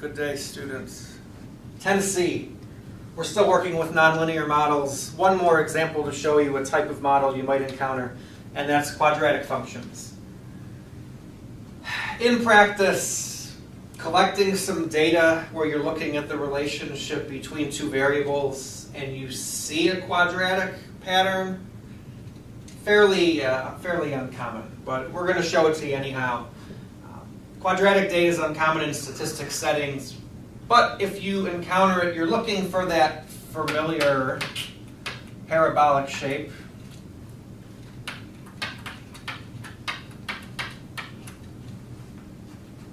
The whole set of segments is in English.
Good day, students. 10C. We're still working with nonlinear models. One more example to show you a type of model you might encounter, and that's quadratic functions. In practice, collecting some data where you're looking at the relationship between two variables and you see a quadratic pattern, fairly uncommon, but we're going to show it to you anyhow. Quadratic data is uncommon in statistics settings, but if you encounter it, you're looking for that familiar parabolic shape.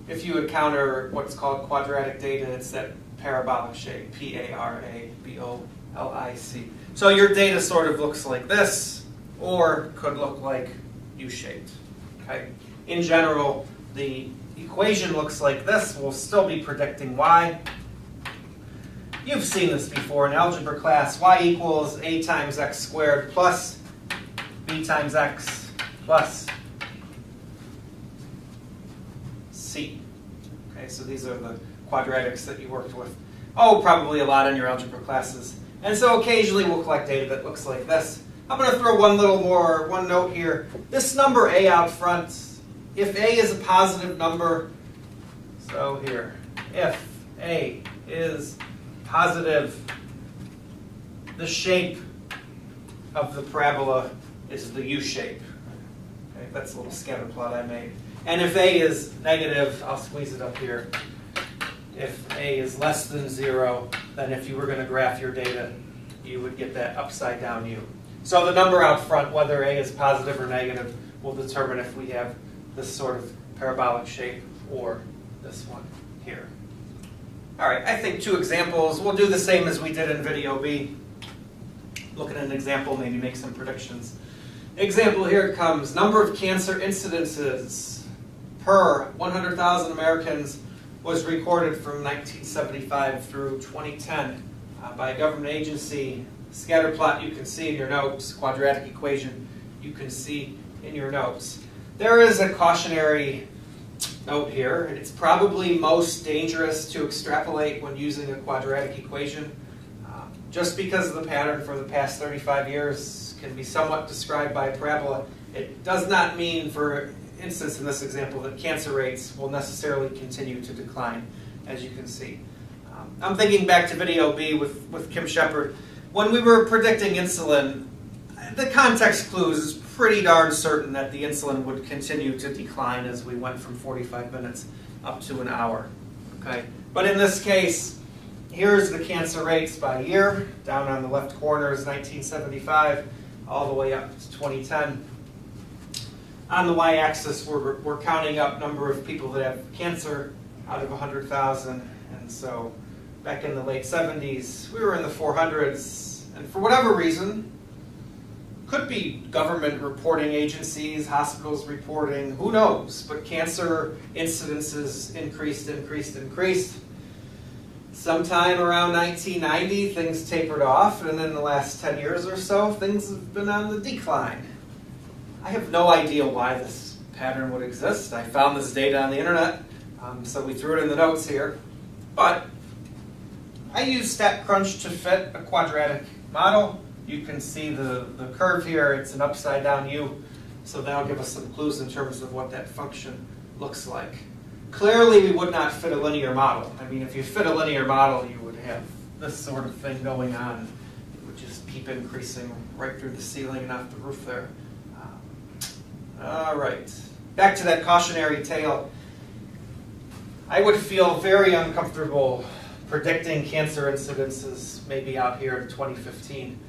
If you encounter what's called quadratic data, it's that parabolic shape, P-A-R-A-B-O-L-I-C. So your data sort of looks like this, or could look like U-shaped. Okay? In general, the equation looks like this. We'll still be predicting y. You've seen this before in algebra class. Y equals a times x squared plus b times x plus c. Okay, so these are the quadratics that you worked with. Oh, probably a lot in your algebra classes. And so occasionally we'll collect data that looks like this. I'm going to throw one note here. This number a out front, if a is a positive number, so here, if a is positive, the shape of the parabola is the U shape. Okay, that's a little scatter plot I made. And if a is negative, I'll squeeze it up here. If a is less than 0, then if you were going to graph your data, you would get that upside down U. So the number out front, whether a is positive or negative, will determine if we have this sort of parabolic shape or this one here. All right, I think 2 examples. We'll do the same as we did in video B. Look at an example, maybe make some predictions. Example here comes. Number of cancer incidences per 100,000 Americans was recorded from 1975 through 2010 by a government agency. Scatter plot you can see in your notes, quadratic equation you can see in your notes. There is a cautionary note here. It's probably most dangerous to extrapolate when using a quadratic equation. Just because the pattern for the past 35 years can be somewhat described by a parabola, it does not mean, for instance in this example, that cancer rates will necessarily continue to decline, as you can see. I'm thinking back to video B with Kim Shepard. When we were predicting insulin, the context clues is pretty darn certain that the insulin would continue to decline as we went from 45 minutes up to an hour. Okay? But in this case, here's the cancer rates by year. Down on the left corner is 1975, all the way up to 2010. On the y-axis, we're counting up number of people that have cancer out of 100,000. And so back in the late 70s, we were in the 400s. And for whatever reason, could be government reporting agencies, hospitals reporting, who knows, but cancer incidences increased. Sometime around 1990, things tapered off, and in the last 10 years or so, things have been on the decline. I have no idea why this pattern would exist. I found this data on the internet, so we threw it in the notes here. But I used StatCrunch to fit a quadratic model. You can see the curve here. It's an upside down U, so that'll give us some clues in terms of what that function looks like. Clearly, we would not fit a linear model. I mean, if you fit a linear model, you would have this sort of thing going on. It would just keep increasing right through the ceiling and off the roof there. All right, back to that cautionary tale. I would feel very uncomfortable predicting cancer incidences maybe out here in 2015.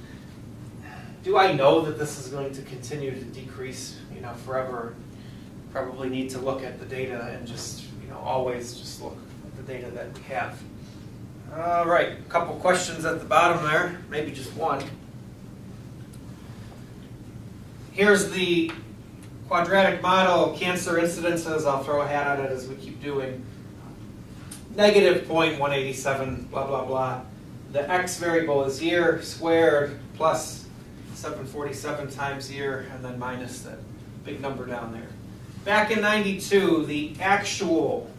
Do I know that this is going to continue to decrease, forever? Probably need to look at the data and just, always just look at the data that we have. All right, a couple questions at the bottom there, maybe just one. Here's the quadratic model, cancer incidences. I'll throw a hat on it as we keep doing. Negative 0.187, blah, blah, blah. The x variable is year squared plus 747 times year, and then minus that big number down there. Back in '92, the actual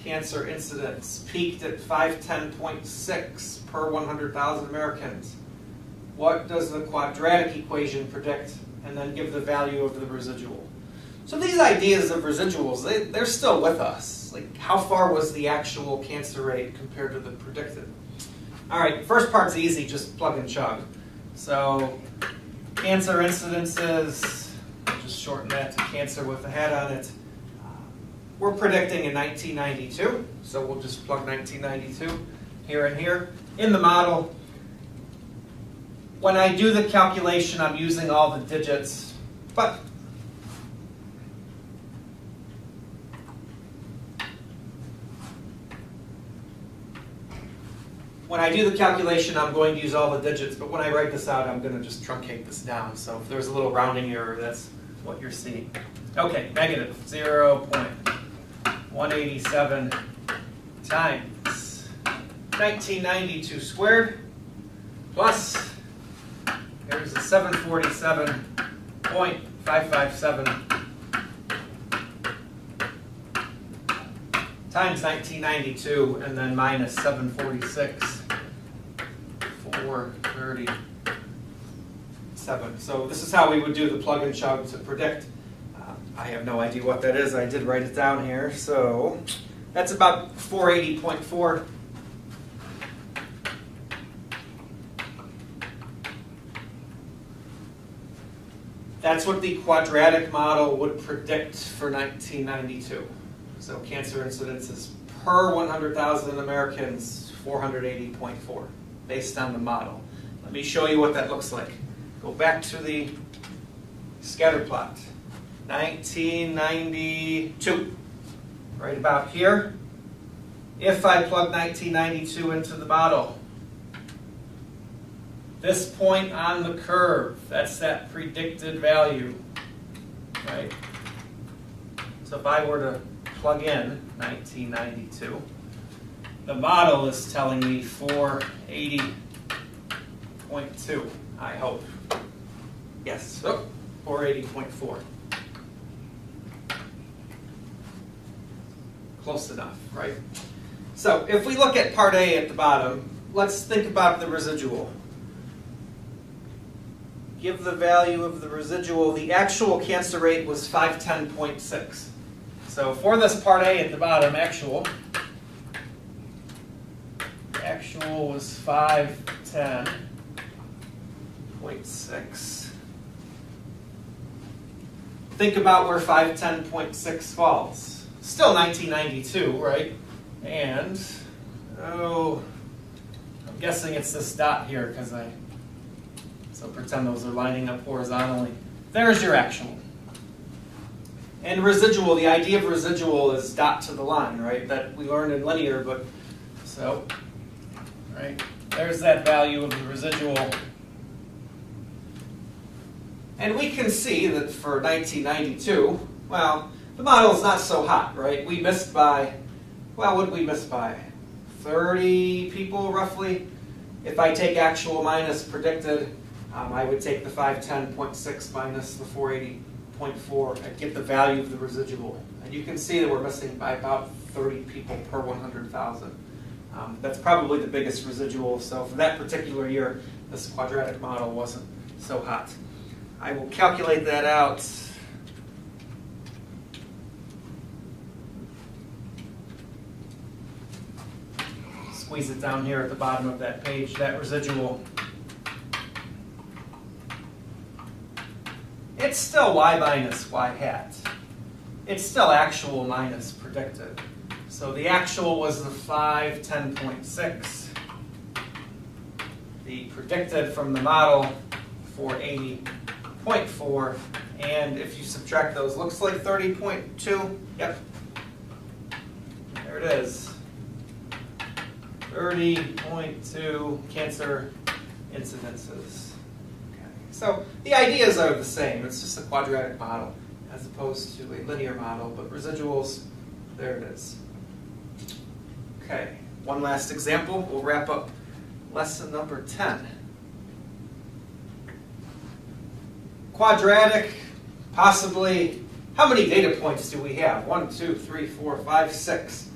cancer incidence peaked at 510.6 per 100,000 Americans. What does the quadratic equation predict? And then give the value of the residual. So these ideas of residuals, they're still with us. Like, how far was the actual cancer rate compared to the predicted? All right, first part's easy, just plug and chug. So cancer incidences, I'll just shorten that to cancer with a hat on it. We're predicting in 1992, so we'll just plug 1992 here and here. In the model, when I do the calculation, I'm using all the digits, but when I do the calculation, I'm going to use all the digits, but when I write this out, I'm going to just truncate this down. So if there's a little rounding error, that's what you're seeing. Okay, negative 0.187 times 1992 squared plus, here's the 747.557 times 1992, and then minus 746,437. So this is how we would do the plug and chug to predict. I have no idea what that is. I did write it down here. So that's about 480.4. That's what the quadratic model would predict for 1992. So cancer incidences per 100,000 Americans, 480.4, based on the model. Let me show you what that looks like. Go back to the scatter plot. 1992, right about here. If I plug 1992 into the model, this point on the curve, that's that predicted value, right? So if I were to plug in 1992, the model is telling me 480.2, I hope. Yes, 480.4. Close enough, right? So if we look at part A at the bottom, let's think about the residual. Give the value of the residual. The actual cancer rate was 510.6. So for this part A at the bottom, actual was 510.6. Think about where 510.6 falls. Still 1992, right? And, I'm guessing it's this dot here because so pretend those are lining up horizontally. There's your actual. And residual, the idea of residual is dot to the line, right? That we learned in linear, but so, right? There's that value of the residual. And we can see that for 1992, well, the model's not so hot, right? We missed by, well, what did we miss by? 30 people, roughly. If I take actual minus predicted, I would take the 510.6 minus the 480.4 and get the value of the residual. And you can see that we're missing by about 30 people per 100,000. That's probably the biggest residual. So for that particular year, this quadratic model wasn't so hot. I will calculate that out. Squeeze it down here at the bottom of that page, that residual. It's still y minus y hat. It's still actual minus predicted. So the actual was the 510.6. The predicted from the model, 480.4. And if you subtract those, looks like 30.2. Yep. There it is. 30.2 cancer incidences. Okay. So the ideas are the same. It's just a quadratic model as opposed to a linear model, but residuals, there it is. Okay, one last example. We'll wrap up lesson number 10. Quadratic, possibly, how many data points do we have? 1, 2, 3, 4, 5, 6.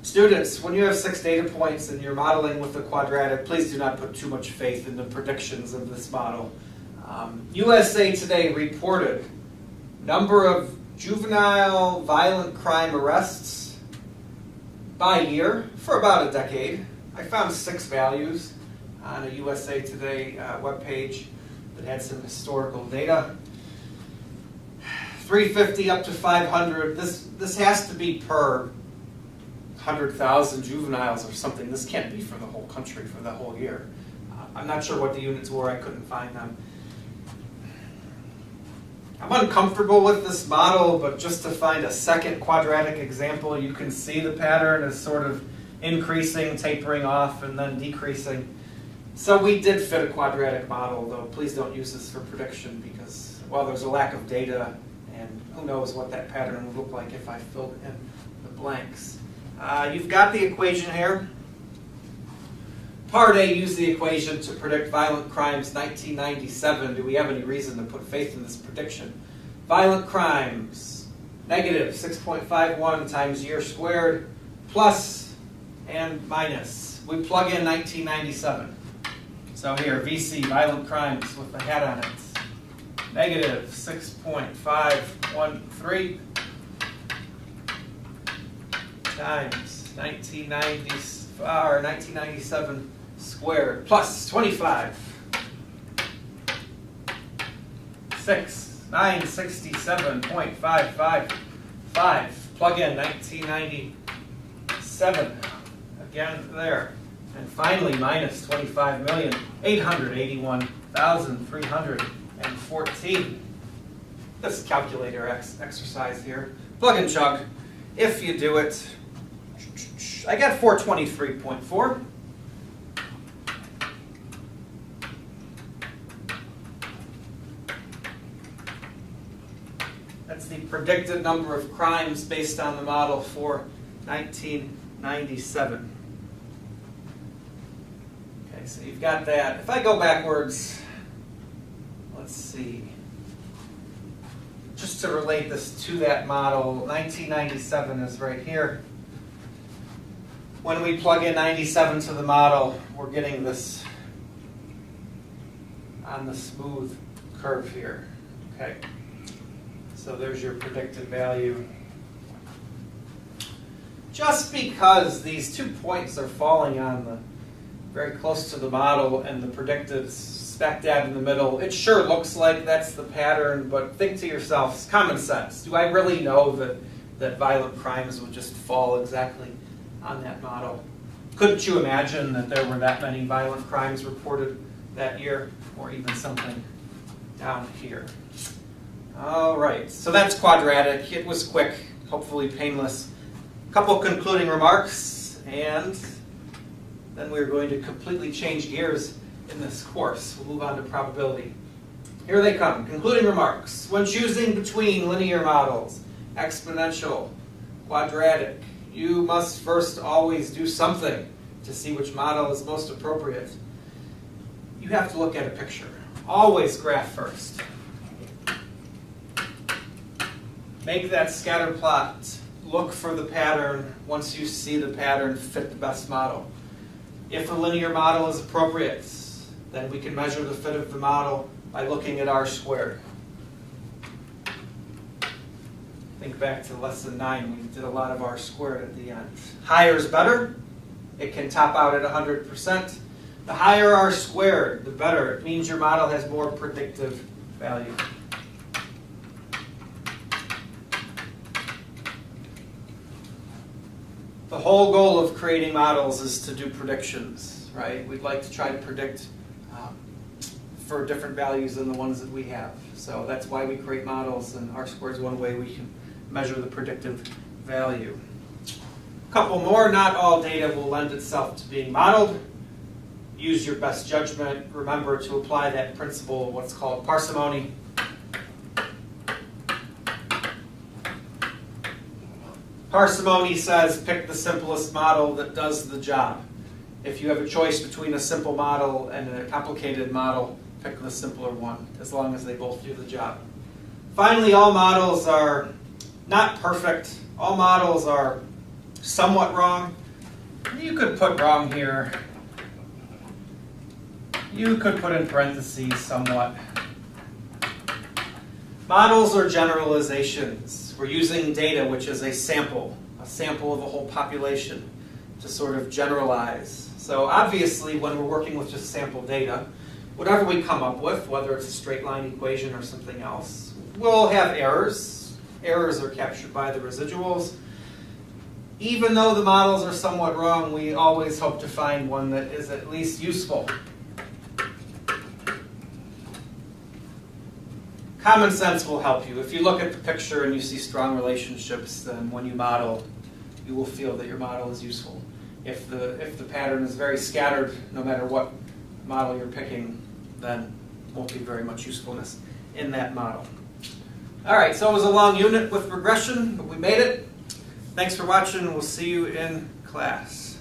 Students, when you have 6 data points and you're modeling with the quadratic, please do not put too much faith in the predictions of this model. USA Today reported number of juvenile violent crime arrests by year for about a decade. I found 6 values on a USA Today webpage that had some historical data. 350 up to 500. This has to be per 100,000 juveniles or something. This can't be for the whole country for the whole year. I'm not sure what the units were. I couldn't find them. I'm uncomfortable with this model, but just to find a second quadratic example, you can see the pattern is sort of increasing, tapering off, and then decreasing. So we did fit a quadratic model, though please don't use this for prediction because, well, there's a lack of data, and who knows what that pattern would look like if I filled in the blanks. You've got the equation here. Part A used the equation to predict violent crimes 1997. Do we have any reason to put faith in this prediction? Violent crimes, negative 6.51 times year squared, plus and minus. We plug in 1997. So here, VC, violent crimes with the hat on it. Negative 6.513 times 1997 squared plus 25. 967.555. Plug in 1997. Again there. And finally, minus 25,881,314. This calculator exercise here. Plug and chug. If you do it, I got 423.4. That's the predicted number of crimes based on the model for 1997. Okay, so you've got that. If I go backwards, let's see. Just to relate this to that model, 1997 is right here. When we plug in 97 to the model, we're getting this on the smooth curve here. Okay. So there's your predicted value. Just because these 2 points are falling on the very close to the model and the predicted smack dab in the middle, it sure looks like that's the pattern, but think to yourselves, common sense. Do I really know that violent crimes would just fall exactly on that model? Couldn't you imagine that there were that many violent crimes reported that year, or even something down here? All right, so that's quadratic. It was quick, hopefully painless. A couple concluding remarks, and then we're going to completely change gears in this course. We'll move on to probability. Here they come. Concluding remarks. When choosing between linear models, exponential, quadratic, you must first always do something to see which model is most appropriate. You have to look at a picture. Always graph first. Make that scatter plot. Look for the pattern. Once you see the pattern, fit the best model. If a linear model is appropriate, then we can measure the fit of the model by looking at R squared. Think back to lesson 9. We did a lot of R squared at the end. Higher is better. It can top out at 100%. The higher R squared, the better. It means your model has more predictive value. The whole goal of creating models is to do predictions, right? We'd like to try to predict for different values than the ones that we have. So that's why we create models, and R squared is one way we can measure the predictive value. A couple more. Not all data will lend itself to being modeled. Use your best judgment. Remember to apply that principle of what's called parsimony. Parsimony says pick the simplest model that does the job. If you have a choice between a simple model and a complicated model, pick the simpler one, as long as they both do the job. Finally, all models are not perfect. All models are somewhat wrong. You could put wrong here. You could put in parentheses somewhat. Models are generalizations. We're using data, which is a sample of a whole population, to sort of generalize. So obviously, when we're working with just sample data, whatever we come up with, whether it's a straight line equation or something else, we'll have errors. Errors are captured by the residuals. Even though the models are somewhat wrong, we always hope to find one that is at least useful. Common sense will help you. If you look at the picture and you see strong relationships, then when you model, you will feel that your model is useful. If the pattern is very scattered, no matter what model you're picking, then won't be very much usefulness in that model. All right, so it was a long unit with regression, but we made it. Thanks for watching, and we'll see you in class.